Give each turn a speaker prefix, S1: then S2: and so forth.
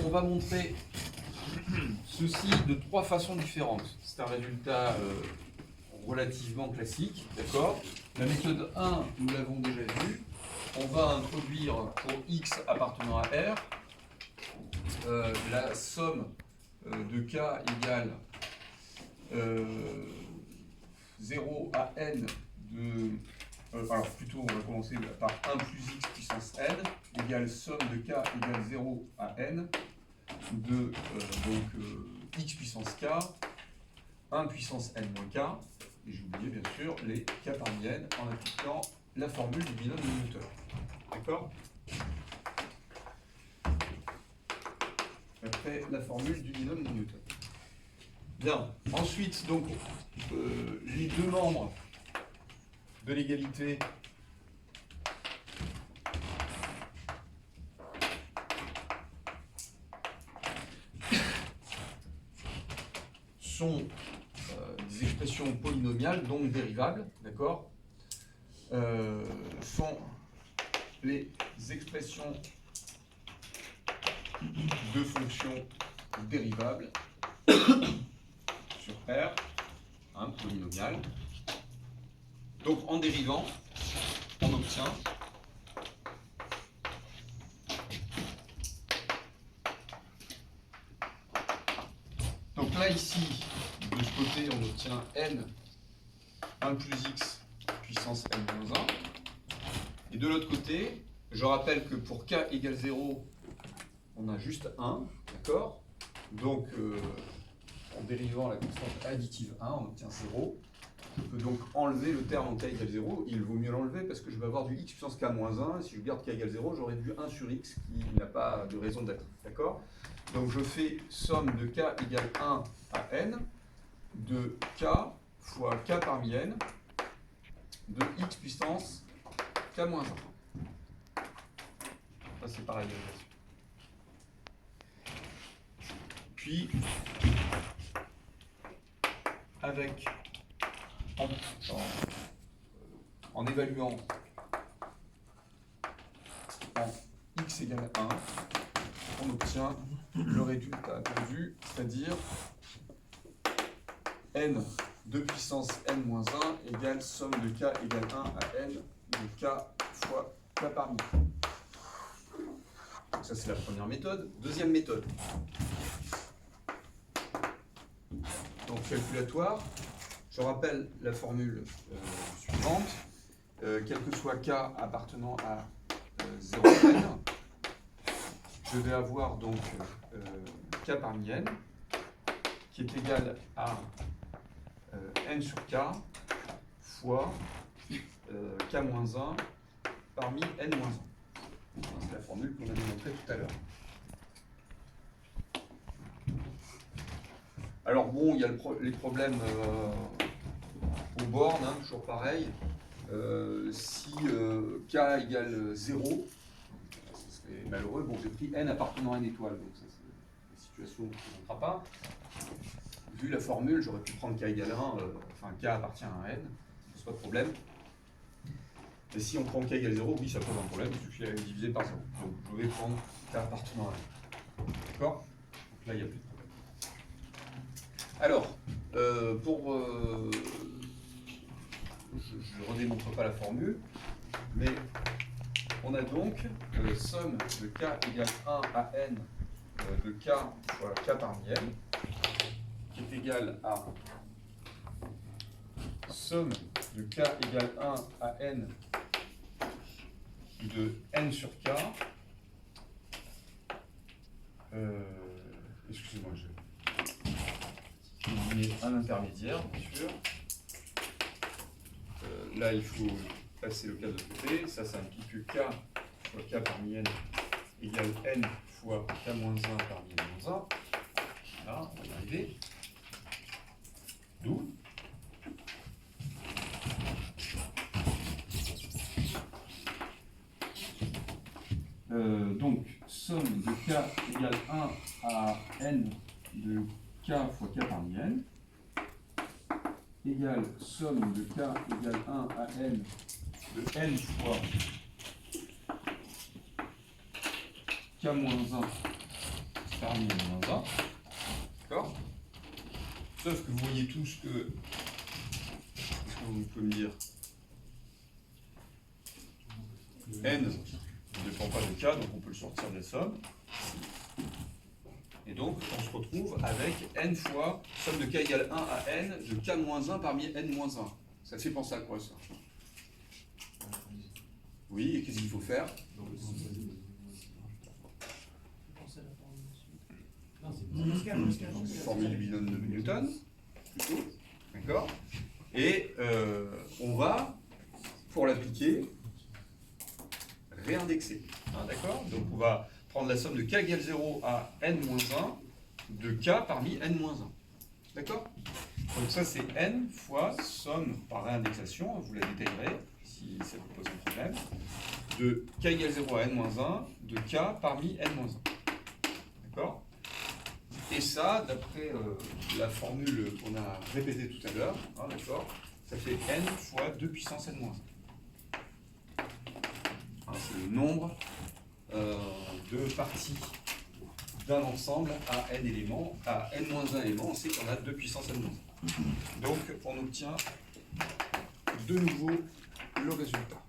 S1: on va montrer ceci de trois façons différentes. C'est un résultat relativement classique, d'accord? La méthode 1, nous l'avons déjà vue. On va introduire pour x appartenant à R la somme de k égale 0 à n de... alors plutôt, on va commencer par 1 plus x puissance n égale somme de k égale 0 à n de x puissance k, 1 puissance n moins k, et j'ai oublié bien sûr les k parmi n en appliquant la formule du binôme de Newton. D'accord? Après la formule du binôme de Newton. Bien. Ensuite, donc, les deux membres de l'égalité sont des expressions polynomiales, donc dérivables, d'accord, sont les expressions de fonctions dérivables sur R, un polynomial. Donc en dérivant, on obtient donc là ici, de ce côté, on obtient n 1 plus x puissance n moins 1. Et de l'autre côté, je rappelle que pour k égale 0, on a juste 1, d'accord? Donc en dérivant la constante additive 1, on obtient 0. Je peux donc enlever le terme en k égale 0. Il vaut mieux l'enlever parce que je vais avoir du x puissance k moins 1. Si je garde k égale 0, j'aurai du 1 sur x qui n'a pas de raison d'être. D'accord? Donc je fais somme de k égale 1 à n de k fois k parmi n de x puissance k moins 1. Ça c'est pareil. Puis avec en évaluant en x égale 1, on obtient le résultat attendu, c'est-à-dire n de puissance n moins 1 égale somme de k égale 1 à n de k fois k parmi n. Ça c'est la première méthode. Deuxième méthode. Donc calculatoire. Je rappelle la formule suivante. Quel que soit k appartenant à 0n, je vais avoir donc k parmi n qui est égal à n sur k fois k moins 1 parmi n moins 1. C'est la formule qu'on avait montrée tout à l'heure. Alors bon, il y a les problèmes aux bornes, hein, toujours pareil. Si k égale 0, c'est malheureux. Bon, j'ai pris n appartenant à n étoile, donc ça c'est la situation qui ne se présentera pas. Vu la formule, j'aurais pu prendre k égale 1, enfin k appartient à n, ça ne pose pas de problème. Et si on prend k égale 0, oui, ça pose un problème, il suffit de diviser par 0. Donc je vais prendre k appartenant à n. D'accord? Donc là, il n'y a plus de problème. Alors, je ne redémontre pas la formule, mais on a donc somme de k égale 1 à n de k fois k parmi n, qui est égal à somme de k égale 1 à n de n sur k. Excusez-moi, j'ai oublié un intermédiaire, bien sûr. Là, il faut passer le k de l'autre côté. Ça implique que k fois k parmi n égale n fois k moins 1 parmi n moins 1. Là, on va y arriver. D'où donc, somme de k égale 1 à n de k fois k parmi n égale somme de k égale 1 à n de n fois k moins 1 parmi n-1. D'accord? Sauf que vous voyez tous que... Qu'est-ce que vous pouvez me dire? N ne dépend pas de K, donc on peut le sortir de la somme. Et donc, on se retrouve avec n fois somme de K égale 1 à n de K-1 parmi n-1. Ça fait penser à quoi, ça? Oui, et qu'est-ce qu'il faut faire? Formule du binôme de Newton, plutôt. D'accord? Et on va, pour l'appliquer, réindexer. Hein, d'accord? Donc on va prendre la somme de K égale 0 à n-1 de K parmi n-1. D'accord? Donc ça c'est n fois somme par réindexation, vous la détaillerez si ça vous pose un problème, de K égale 0 à n-1 de K parmi n-1. D'accord? Et ça, d'après la formule qu'on a répétée tout à l'heure, hein, d'accord, ça fait n fois 2 puissance n-1. Hein, c'est le nombre de parties d'un ensemble à n éléments, à n-1 éléments, on sait qu'on a 2 puissance n-1. Donc on obtient de nouveau le résultat.